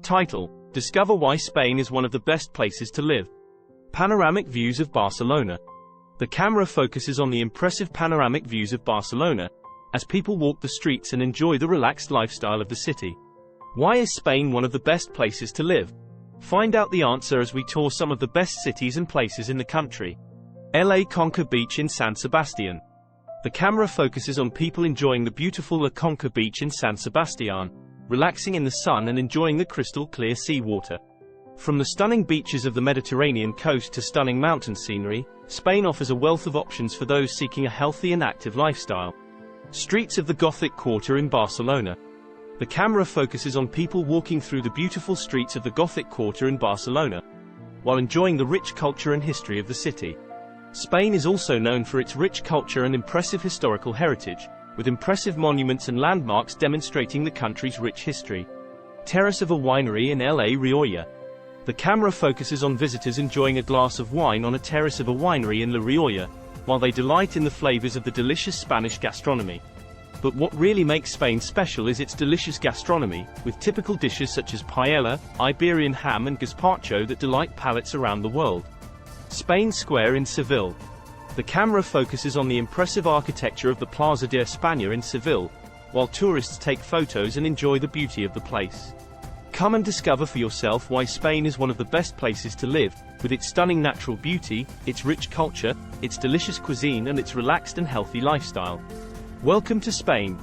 Title: Discover why Spain is one of the best places to live. Panoramic views of Barcelona. The camera focuses on the impressive panoramic views of Barcelona, as people walk the streets and enjoy the relaxed lifestyle of the city. Why is Spain one of the best places to live? Find out the answer as we tour some of the best cities and places in the country. La Conca Beach in San Sebastian. The camera focuses on people enjoying the beautiful La Conca Beach in San Sebastian, relaxing in the sun and enjoying the crystal clear seawater. From the stunning beaches of the Mediterranean coast to stunning mountain scenery, Spain offers a wealth of options for those seeking a healthy and active lifestyle. Streets of the Gothic Quarter in Barcelona. The camera focuses on people walking through the beautiful streets of the Gothic Quarter in Barcelona, while enjoying the rich culture and history of the city. Spain is also known for its rich culture and impressive historical heritage, with impressive monuments and landmarks demonstrating the country's rich history. Terrace of a winery in La Rioja. The camera focuses on visitors enjoying a glass of wine on a terrace of a winery in La Rioja, while they delight in the flavors of the delicious Spanish gastronomy. But what really makes Spain special is its delicious gastronomy, with typical dishes such as paella, Iberian ham and gazpacho that delight palates around the world. Spain Square in Seville. The camera focuses on the impressive architecture of the Plaza de España in Seville, while tourists take photos and enjoy the beauty of the place. Come and discover for yourself why Spain is one of the best places to live, with its stunning natural beauty, its rich culture, its delicious cuisine and its relaxed and healthy lifestyle. Welcome to Spain.